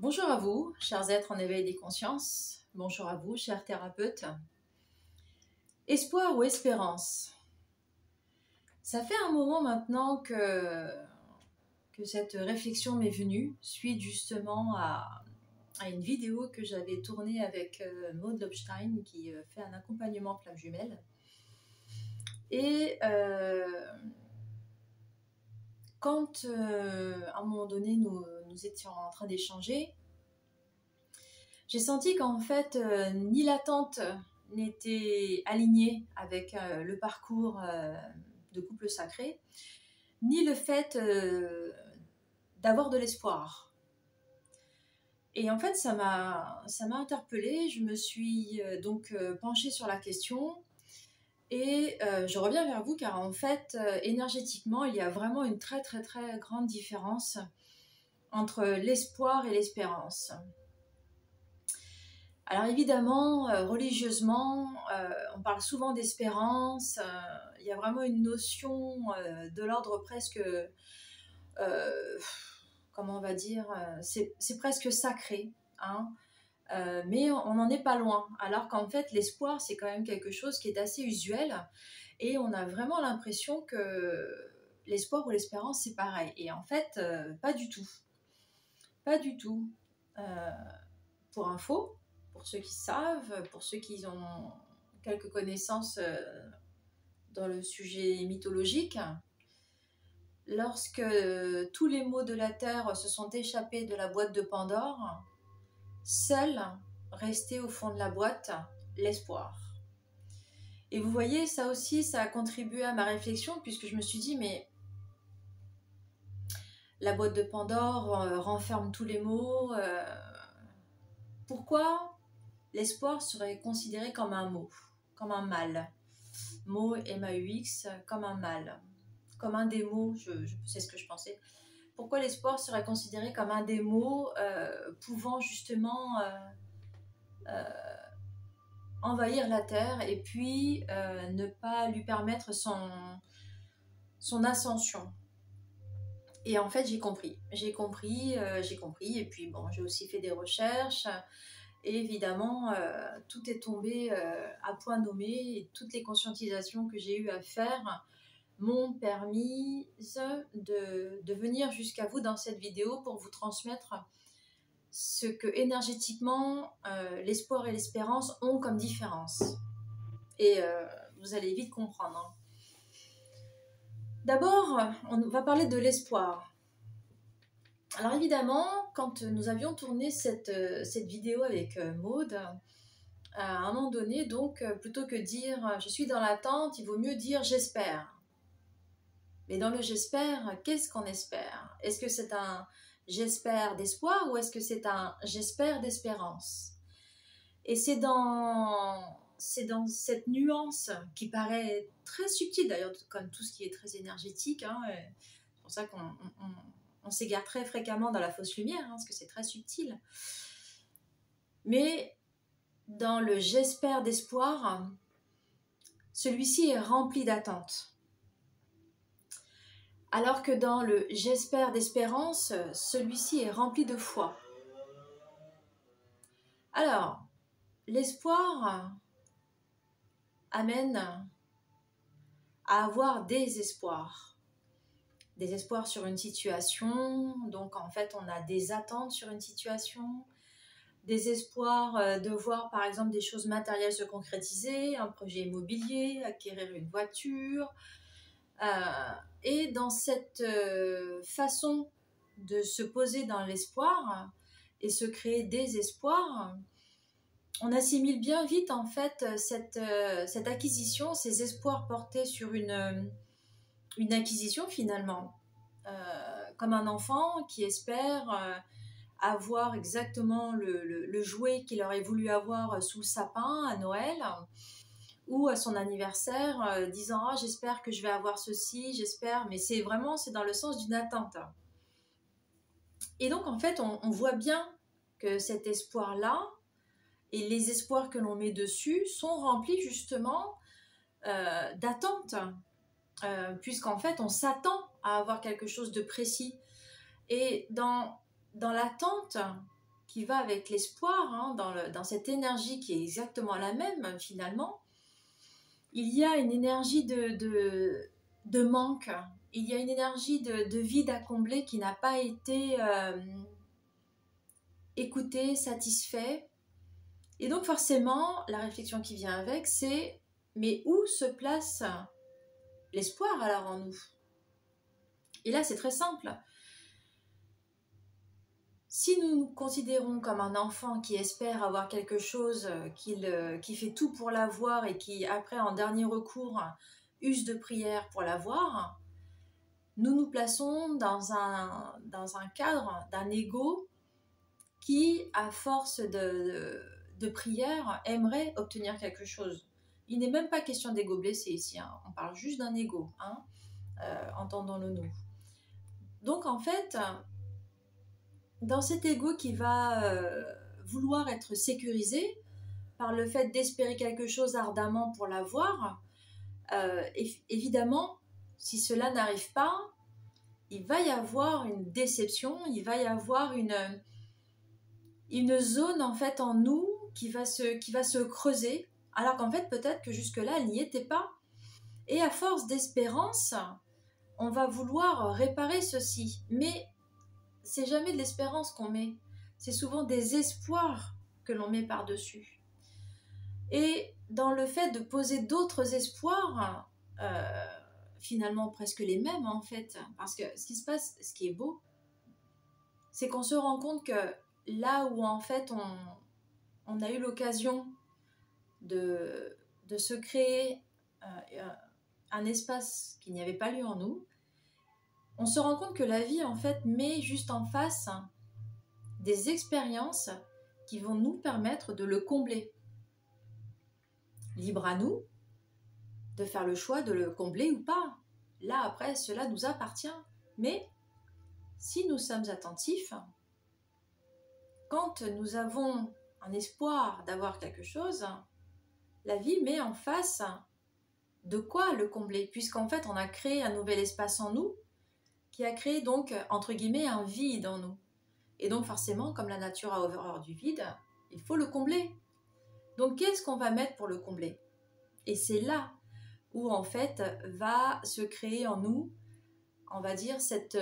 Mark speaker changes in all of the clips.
Speaker 1: Bonjour à vous, chers êtres en éveil des consciences. Bonjour à vous, chers thérapeutes. Espoir ou espérance? Ça fait un moment maintenant que cette réflexion m'est venue, suite justement à une vidéo que j'avais tournée avec Maud Lobstein, qui fait un accompagnement flamme jumelle. Et quand à un moment donné nous étions en train d'échanger, j'ai senti qu'en fait ni l'attente n'était alignée avec le parcours de couple sacré, ni le fait d'avoir de l'espoir. Et en fait, ça m'a interpellée. Je me suis donc penchée sur la question et je reviens vers vous car en fait, énergétiquement, il y a vraiment une très très très grande différence entre l'espoir et l'espérance. Alors évidemment, religieusement, on parle souvent d'espérance, il y a vraiment une notion de l'ordre presque, comment on va dire, c'est presque sacré, hein, mais on n'en est pas loin, alors qu'en fait l'espoir c'est quand même quelque chose qui est assez usuel, et on a vraiment l'impression que l'espoir ou l'espérance c'est pareil, et en fait pas du tout, pas du tout. Pour info, pour ceux qui savent, pour ceux qui ont quelques connaissances dans le sujet mythologique, lorsque tous les maux de la terre se sont échappés de la boîte de Pandore, seul restait au fond de la boîte l'espoir. Et vous voyez, ça aussi, ça a contribué à ma réflexion, puisque je me suis dit, mais la boîte de Pandore renferme tous les maux, pourquoi l'espoir serait considéré comme un mot, comme un mal? Mot M-A-U-X, comme un mal, comme un des mots, c'est ce que je pensais. Pourquoi l'espoir serait considéré comme un des mots pouvant justement envahir la terre et puis ne pas lui permettre son ascension? Et en fait, j'ai compris, et puis bon, j'ai aussi fait des recherches. Et évidemment, tout est tombé à point nommé, et toutes les conscientisations que j'ai eu à faire m'ont permis de venir jusqu'à vous dans cette vidéo pour vous transmettre ce que énergétiquement l'espoir et l'espérance ont comme différence. Et vous allez vite comprendre. D'abord, on va parler de l'espoir. Alors évidemment, quand nous avions tourné cette vidéo avec Maud, à un moment donné, donc, plutôt que dire « je suis dans l'attente », il vaut mieux dire « j'espère ». Mais dans le « j'espère », qu'est-ce qu'on espère? Est-ce que c'est un « j'espère » d'espoir ou est-ce que c'est un « j'espère » d'espérance? Et c'est dans cette nuance qui paraît très subtile, d'ailleurs, comme tout ce qui est très énergétique, hein, c'est pour ça qu'on s'égare très fréquemment dans la fausse lumière, hein, parce que c'est très subtil. Mais dans le « j'espère » d'espoir, celui-ci est rempli d'attente. Alors que dans le « j'espère » d'espérance, celui-ci est rempli de foi. Alors, l'espoir amène à avoir des espoirs. Des espoirs sur une situation, donc en fait on a des attentes sur une situation, des espoirs de voir par exemple des choses matérielles se concrétiser, un projet immobilier, acquérir une voiture. Et dans cette façon de se poser dans l'espoir et se créer des espoirs, on assimile bien vite en fait cette acquisition, ces espoirs portés sur une acquisition finalement, comme un enfant qui espère avoir exactement le jouet qu'il aurait voulu avoir sous le sapin à Noël ou à son anniversaire, disant « ah, j'espère que je vais avoir ceci, j'espère », mais c'est dans le sens d'une attente. Et donc en fait on voit bien que cet espoir-là et les espoirs que l'on met dessus sont remplis justement d'attente, puisqu'en fait on s'attend à avoir quelque chose de précis. Et dans l'attente, qui va avec l'espoir, hein, dans cette énergie qui est exactement la même finalement, il y a une énergie de manque, il y a une énergie de vide à combler qui n'a pas été écoutée, satisfait. Et donc forcément, la réflexion qui vient avec, c'est mais où se place l'espoir alors en nous? Et là, c'est très simple. Si nous nous considérons comme un enfant qui espère avoir quelque chose, qui fait tout pour l'avoir et qui, après, en dernier recours, use de prière pour l'avoir, nous nous plaçons dans un cadre d'un ego qui, à force de prière, aimerait obtenir quelque chose. Il n'est même pas question d'ego blessé ici, hein. On parle juste d'un ego, hein, entendons-le nous. Donc en fait, dans cet ego qui va vouloir être sécurisé par le fait d'espérer quelque chose ardemment pour l'avoir, évidemment, si cela n'arrive pas, il va y avoir une déception, il va y avoir une zone en fait en nous qui va se creuser, alors qu'en fait peut-être que jusque-là elle n'y était pas. Et à force d'espérance, on va vouloir réparer ceci, mais c'est jamais de l'espérance qu'on met, c'est souvent des espoirs que l'on met par-dessus. Et dans le fait de poser d'autres espoirs, finalement presque les mêmes en fait, parce que ce qui se passe, ce qui est beau, c'est qu'on se rend compte que là où en fait on a eu l'occasion de se créer un espace qui n'y avait pas lieu en nous, on se rend compte que la vie en fait met juste en face des expériences qui vont nous permettre de le combler. Libre à nous de faire le choix de le combler ou pas. Là après, cela nous appartient. Mais si nous sommes attentifs, quand nous avons un espoir d'avoir quelque chose, la vie met en face de quoi le combler, puisqu'en fait on a créé un nouvel espace en nous qui a créé donc entre guillemets un vide en nous. Et donc forcément, comme la nature a horreur du vide, il faut le combler. Donc qu'est-ce qu'on va mettre pour le combler? Et c'est là où en fait va se créer en nous, on va dire, cette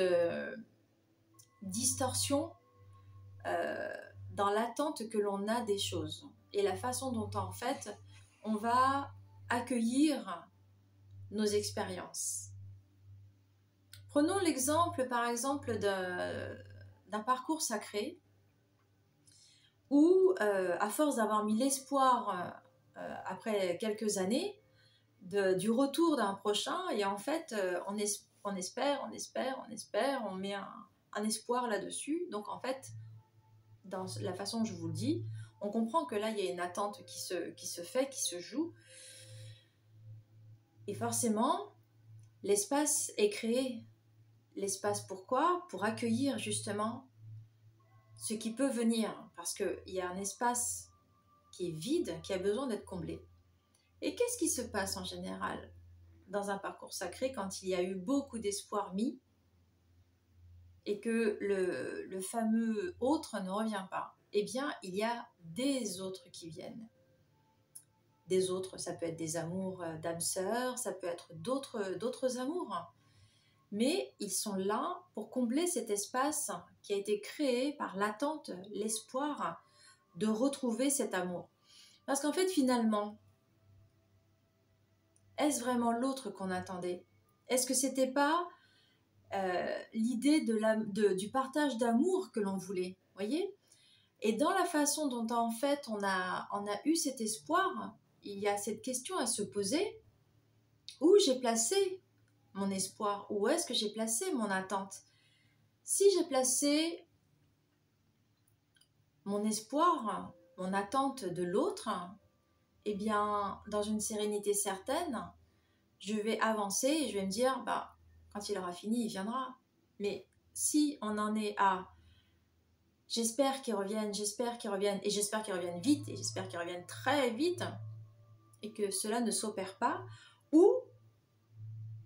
Speaker 1: distorsion dans l'attente que l'on a des choses et la façon dont en fait on va accueillir nos expériences. Prenons l'exemple par exemple d'un parcours sacré où à force d'avoir mis l'espoir après quelques années du retour d'un prochain, et en fait on espère, on met un espoir là-dessus. Donc en fait, dans la façon dont je vous le dis, on comprend que là il y a une attente qui se fait, qui se joue, et forcément l'espace est créé. L'espace pourquoi? Pour accueillir justement ce qui peut venir, parce qu'il y a un espace qui est vide, qui a besoin d'être comblé. Et qu'est-ce qui se passe en général dans un parcours sacré quand il y a eu beaucoup d'espoir mis et que le fameux autre ne revient pas? Eh bien, il y a des autres qui viennent. Des autres, ça peut être des amours d'âme sœur, ça peut être d'autres amours. Mais ils sont là pour combler cet espace qui a été créé par l'attente, l'espoir de retrouver cet amour. Parce qu'en fait, finalement, est-ce vraiment l'autre qu'on attendait? Est-ce que c'était pas l'idée du partage d'amour que l'on voulait, voyez? Et dans la façon dont en fait on a eu cet espoir, il y a cette question à se poser: où j'ai placé mon espoir? Où est-ce que j'ai placé mon attente? Si j'ai placé mon espoir, mon attente de l'autre, eh bien, dans une sérénité certaine, je vais avancer et je vais me dire, bah, quand il aura fini, il viendra. Mais si on en est à j'espère qu'il revienne, et j'espère qu'il revienne vite, et j'espère qu'il revienne très vite, et que cela ne s'opère pas, ou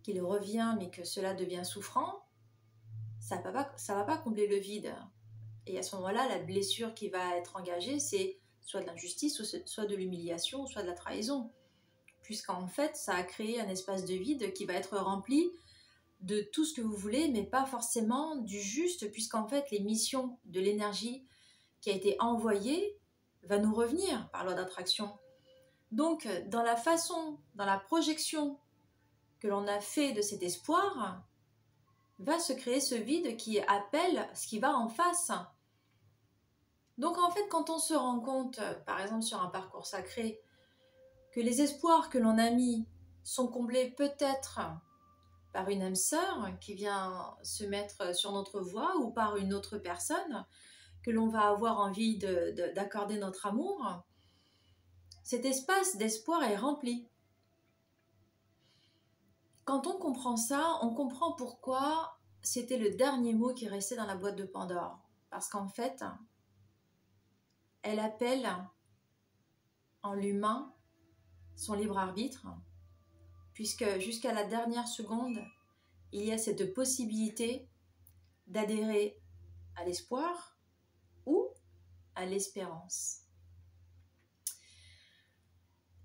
Speaker 1: qu'il revient mais que cela devient souffrant, ça va pas combler le vide. Et à ce moment-là, la blessure qui va être engagée, c'est soit de l'injustice, soit de l'humiliation, soit de la trahison. Puisqu'en fait, ça a créé un espace de vide qui va être rempli de tout ce que vous voulez, mais pas forcément du juste, puisqu'en fait, l'émission de l'énergie qui a été envoyée va nous revenir par loi d'attraction. Donc, dans la façon, dans la projection que l'on a fait de cet espoir, va se créer ce vide qui appelle ce qui va en face. Donc, en fait, quand on se rend compte, par exemple sur un parcours sacré, que les espoirs que l'on a mis sont comblés peut-être par une âme sœur qui vient se mettre sur notre voie ou par une autre personne que l'on va avoir envie d'accorder notre amour, cet espace d'espoir est rempli. Quand on comprend ça, on comprend pourquoi c'était le dernier mot qui restait dans la boîte de Pandore. Parce qu'en fait, elle appelle en l'humain son libre arbitre, puisque jusqu'à la dernière seconde, il y a cette possibilité d'adhérer à l'espoir ou à l'espérance.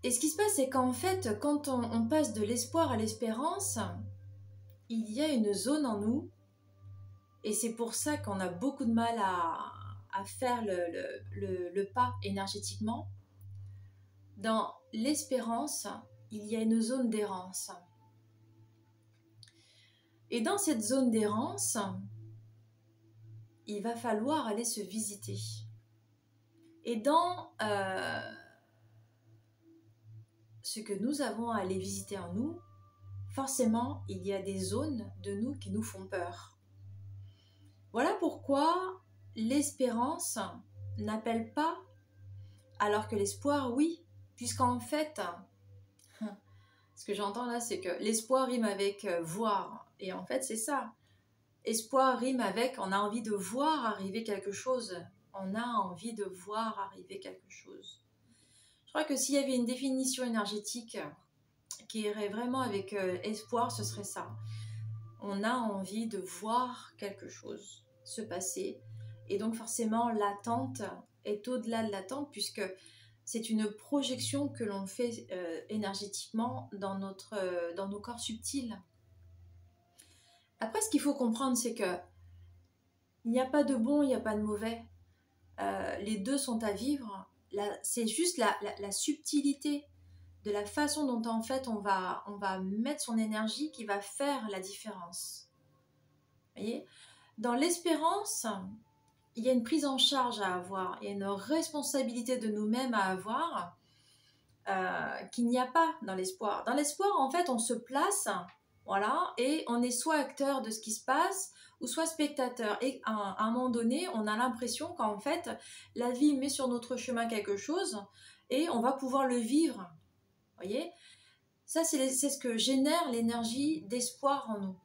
Speaker 1: Et ce qui se passe, c'est qu'en fait, quand on passe de l'espoir à l'espérance, il y a une zone en nous, et c'est pour ça qu'on a beaucoup de mal à faire le pas énergétiquement. Dans l'espérance, il y a une zone d'errance. Et dans cette zone d'errance, il va falloir aller se visiter. Et dans ce que nous avons à aller visiter en nous, forcément, il y a des zones de nous qui nous font peur. Voilà pourquoi l'espérance n'appelle pas, alors que l'espoir, oui, puisqu'en fait, ce que j'entends là, c'est que l'espoir rime avec voir. Et en fait, c'est ça. Espoir rime avec on a envie de voir arriver quelque chose. On a envie de voir arriver quelque chose. Je crois que s'il y avait une définition énergétique qui irait vraiment avec espoir, ce serait ça. On a envie de voir quelque chose se passer. Et donc forcément, l'attente est au-delà de l'attente puisque c'est une projection que l'on fait énergétiquement dans nos corps subtils. Après, ce qu'il faut comprendre, c'est que il n'y a pas de bon, il n'y a pas de mauvais. Les deux sont à vivre. C'est juste la subtilité de la façon dont en fait on va mettre son énergie qui va faire la différence. Vous voyez ? Dans l'espérance, il y a une prise en charge à avoir, il y a une responsabilité de nous-mêmes à avoir qu'il n'y a pas dans l'espoir. Dans l'espoir, en fait, on se place, voilà, et on est soit acteur de ce qui se passe ou soit spectateur. Et à un moment donné, on a l'impression qu'en fait, la vie met sur notre chemin quelque chose et on va pouvoir le vivre. Vous voyez ? Ça, c'est ce que génère l'énergie d'espoir en nous.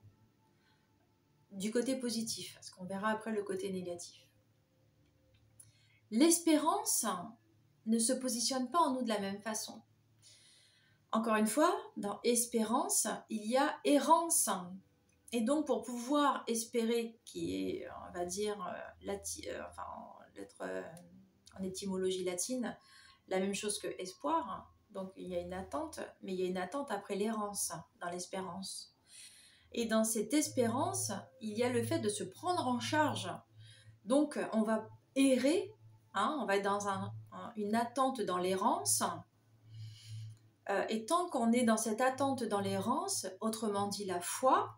Speaker 1: Du côté positif, parce qu'on verra après le côté négatif. L'espérance ne se positionne pas en nous de la même façon. Encore une fois, dans espérance, il y a errance. Et donc, pour pouvoir espérer, qui est, on va dire, en étymologie latine, la même chose que espoir, donc il y a une attente, mais il y a une attente après l'errance, dans l'espérance. Et dans cette espérance, il y a le fait de se prendre en charge. Donc, on va errer, on va être dans une attente dans l'errance. Et tant qu'on est dans cette attente dans l'errance, autrement dit la foi,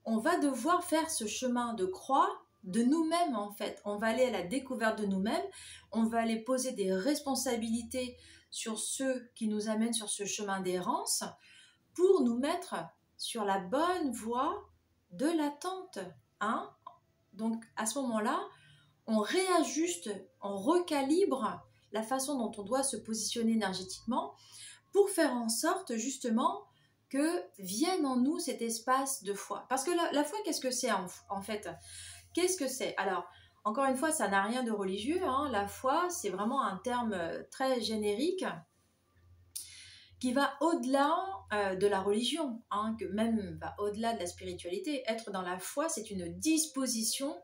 Speaker 1: on va devoir faire ce chemin de croix de nous-mêmes en fait. On va aller à la découverte de nous-mêmes, on va aller poser des responsabilités sur ceux qui nous amènent sur ce chemin d'errance pour nous mettre sur la bonne voie de l'attente. Donc à ce moment-là, on réajuste, on recalibre la façon dont on doit se positionner énergétiquement pour faire en sorte justement que vienne en nous cet espace de foi. Parce que la foi, qu'est-ce que c'est en fait ? Qu'est-ce que c'est ? Alors, encore une fois, ça n'a rien de religieux. La foi, c'est vraiment un terme très générique qui va au-delà de la religion, que même va au-delà de la spiritualité. Être dans la foi, c'est une disposition,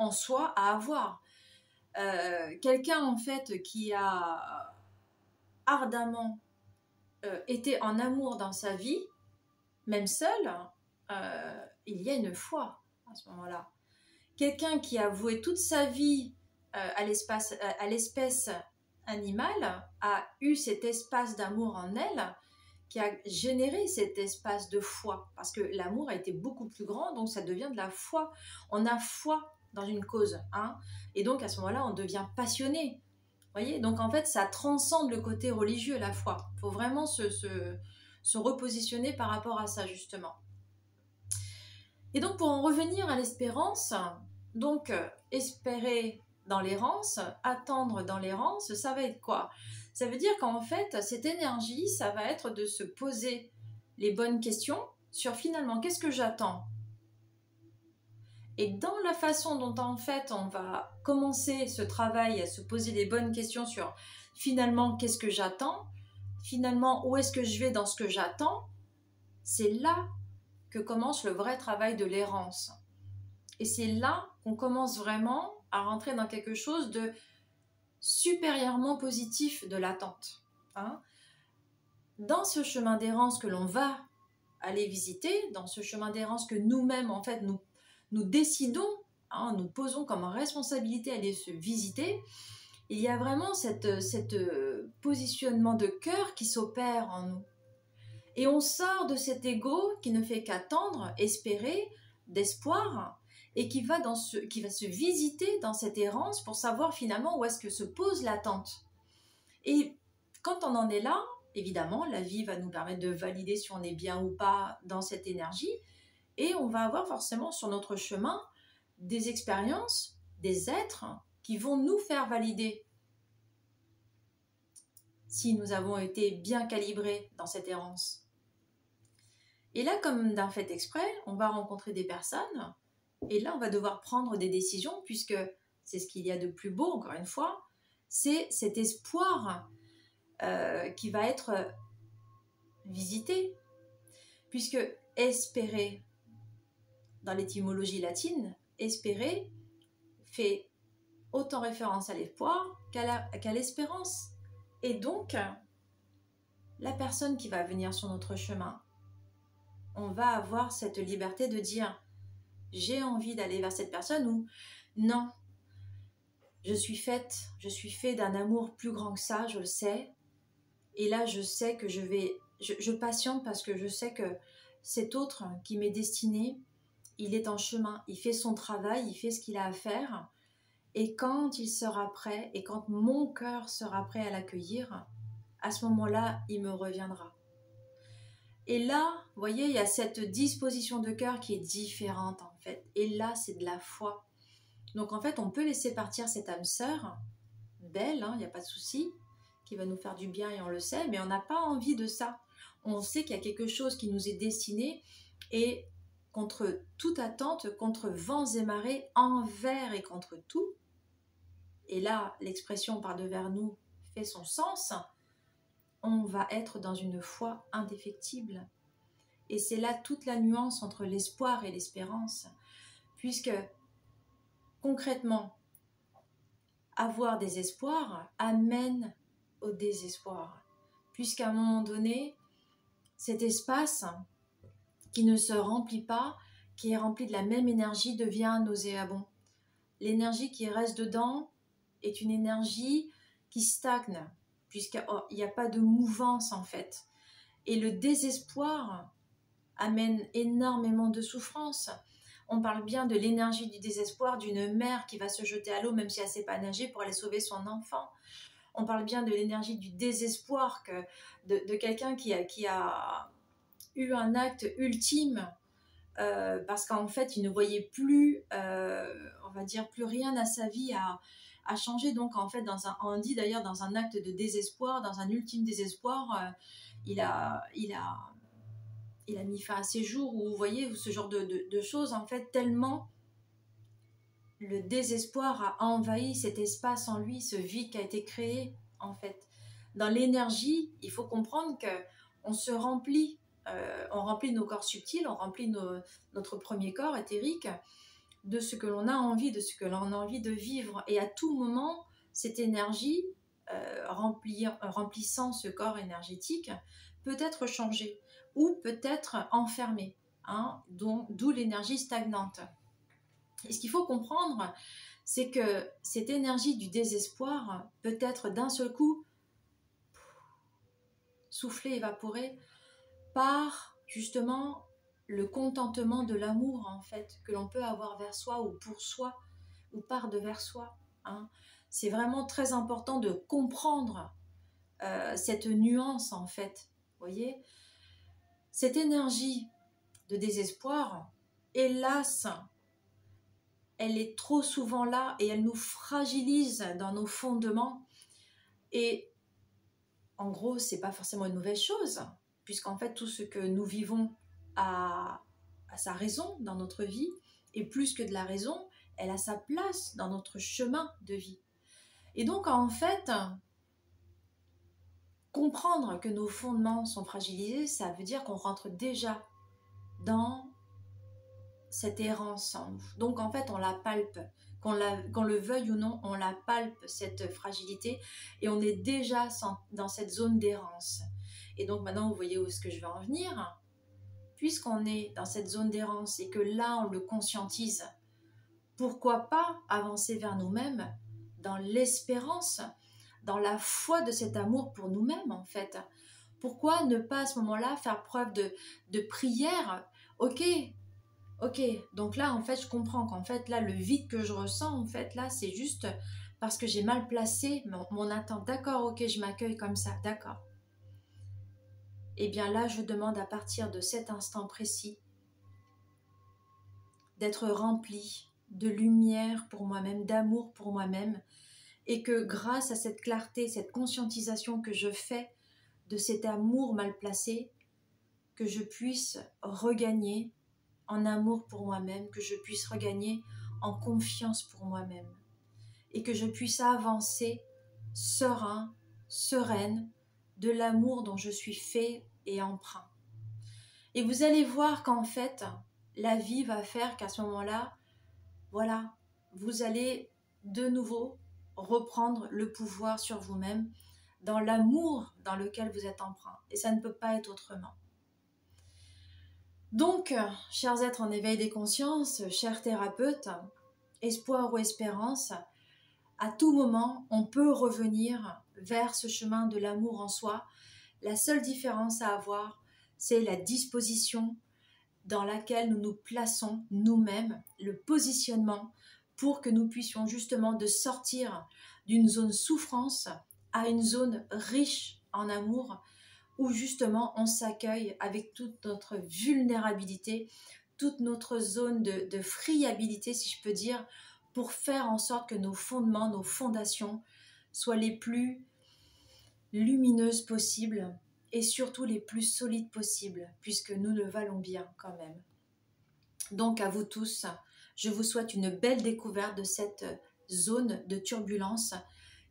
Speaker 1: en soi à avoir. Quelqu'un en fait qui a ardemment été en amour dans sa vie, même seul, il y a une foi à ce moment-là. Quelqu'un qui a voué toute sa vie à l'espèce animale a eu cet espace d'amour en elle qui a généré cet espace de foi, parce que l'amour a été beaucoup plus grand, donc ça devient de la foi. On a foi dans une cause, hein, et donc à ce moment-là, on devient passionné. Voyez, donc en fait, ça transcende le côté religieux, la foi. Il faut vraiment se repositionner par rapport à ça, justement. Et donc, pour en revenir à l'espérance, donc espérer dans l'errance, attendre dans l'errance, ça va être quoi? Ça veut dire qu'en fait, cette énergie, ça va être de se poser les bonnes questions sur finalement, qu'est-ce que j'attends? Et dans la façon dont en fait on va commencer ce travail à se poser les bonnes questions sur finalement qu'est-ce que j'attends, finalement où est-ce que je vais dans ce que j'attends, c'est là que commence le vrai travail de l'errance. Et c'est là qu'on commence vraiment à rentrer dans quelque chose de supérieurement positif de l'attente. Hein. Dans ce chemin d'errance que l'on va aller visiter, dans ce chemin d'errance que nous-mêmes en fait nous décidons, hein, nous posons comme responsabilité à aller se visiter, il y a vraiment cette positionnement de cœur qui s'opère en nous. Et on sort de cet ego qui ne fait qu'attendre, espérer, d'espoir, et qui va se visiter dans cette errance pour savoir finalement où est-ce que se pose l'attente. Et quand on en est là, évidemment, la vie va nous permettre de valider si on est bien ou pas dans cette énergie, et on va avoir forcément sur notre chemin des expériences, des êtres qui vont nous faire valider si nous avons été bien calibrés dans cette errance. Et là, comme d'un fait exprès, on va rencontrer des personnes, et là, on va devoir prendre des décisions, puisque c'est ce qu'il y a de plus beau, encore une fois, c'est cet espoir qui va être visité, puisque espérer, dans l'étymologie latine, espérer fait autant référence à l'espoir qu'à l'espérance. Et donc, la personne qui va venir sur notre chemin, on va avoir cette liberté de dire « j'ai envie d'aller vers cette personne » ou « non, je suis fait d'un amour plus grand que ça, je le sais. Et là, je sais que je patiente parce que je sais que cet autre qui m'est destiné, il est en chemin, il fait son travail, il fait ce qu'il a à faire. Et quand il sera prêt, et quand mon cœur sera prêt à l'accueillir, à ce moment-là, il me reviendra. » Et là, vous voyez, il y a cette disposition de cœur qui est différente en fait. Et là, c'est de la foi. Donc en fait, on peut laisser partir cette âme sœur, belle, il n'y a pas de souci, qui va nous faire du bien et on le sait, mais on n'a pas envie de ça. On sait qu'il y a quelque chose qui nous est destiné et contre toute attente, contre vents et marées, envers et contre tout. Et là, l'expression par devers nous fait son sens. On va être dans une foi indéfectible. Et c'est là toute la nuance entre l'espoir et l'espérance. Puisque, concrètement, avoir des espoirs amène au désespoir. Puisqu'à un moment donné, cet espace qui ne se remplit pas, qui est rempli de la même énergie, devient nauséabond. L'énergie qui reste dedans est une énergie qui stagne, puisqu'il n'y a pas de mouvance en fait. Et le désespoir amène énormément de souffrance. On parle bien de l'énergie du désespoir d'une mère qui va se jeter à l'eau même si elle ne sait pas nager pour aller sauver son enfant. On parle bien de l'énergie du désespoir de quelqu'un qui a eu un acte ultime parce qu'en fait il ne voyait plus, on va dire, plus rien à sa vie à changer. Donc en fait, on dit d'ailleurs dans un acte de désespoir, dans un ultime désespoir, il a mis fin à ses jours, ou vous voyez, ce genre de choses, en fait, tellement le désespoir a envahi cet espace en lui, ce vide qui a été créé, en fait. Dans l'énergie, il faut comprendre qu'on se remplit, on remplit nos corps subtils, on remplit notre premier corps éthérique de ce que l'on a envie, de ce que l'on a envie de vivre. Et à tout moment, cette énergie remplissant ce corps énergétique peut être changée ou peut être enfermée, hein, d'où l'énergie stagnante. Et ce qu'il faut comprendre, c'est que cette énergie du désespoir peut être d'un seul coup soufflée, évaporée par justement le contentement de l'amour en fait que l'on peut avoir vers soi ou pour soi ou par devers soi, hein. C'est vraiment très important de comprendre cette nuance en fait. Vous voyez, cette énergie de désespoir, hélas, elle est trop souvent là et elle nous fragilise dans nos fondements. Et en gros, c'est pas forcément une mauvaise chose, puisqu'en fait, tout ce que nous vivons a sa raison dans notre vie, et plus que de la raison, elle a sa place dans notre chemin de vie. Et donc, en fait, comprendre que nos fondements sont fragilisés, ça veut dire qu'on rentre déjà dans cette errance en nous. Donc, en fait, on la palpe. Qu'on le veuille ou non, on la palpe, cette fragilité, et on est déjà dans cette zone d'errance. Et donc maintenant, vous voyez où est-ce que je vais en venir. Puisqu'on est dans cette zone d'errance et que là, on le conscientise, pourquoi pas avancer vers nous-mêmes dans l'espérance, dans la foi de cet amour pour nous-mêmes, en fait. Pourquoi ne pas à ce moment-là faire preuve de prière? Ok, donc là, en fait, je comprends qu'en fait, là, le vide que je ressens, en fait, là, c'est juste parce que j'ai mal placé mon attente. D'accord, ok, je m'accueille comme ça, d'accord. Et bien là, je demande à partir de cet instant précis d'être rempli de lumière pour moi-même, d'amour pour moi-même, et que grâce à cette clarté, cette conscientisation que je fais de cet amour mal placé, que je puisse regagner en amour pour moi-même, que je puisse regagner en confiance pour moi-même et que je puisse avancer serein, sereine de l'amour dont je suis fait et emprunt. Et vous allez voir qu'en fait, la vie va faire qu'à ce moment-là, voilà, vous allez de nouveau reprendre le pouvoir sur vous-même dans l'amour dans lequel vous êtes emprunt. Et ça ne peut pas être autrement. Donc, chers êtres en éveil des consciences, chers thérapeutes, espoir ou espérance, à tout moment, on peut revenir vers ce chemin de l'amour en soi. La seule différence à avoir, c'est la disposition dans laquelle nous nous plaçons nous-mêmes, le positionnement pour que nous puissions justement de sortir d'une zone souffrance à une zone riche en amour, où justement on s'accueille avec toute notre vulnérabilité, toute notre zone de friabilité, si je peux dire, pour faire en sorte que nos fondements, nos fondations soient les plus lumineuses possibles et surtout les plus solides possibles, puisque nous le valons bien quand même. Donc à vous tous, je vous souhaite une belle découverte de cette zone de turbulence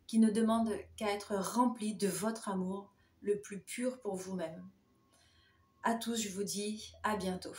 Speaker 1: qui ne demande qu'à être remplie de votre amour le plus pur pour vous-même. À tous, je vous dis à bientôt.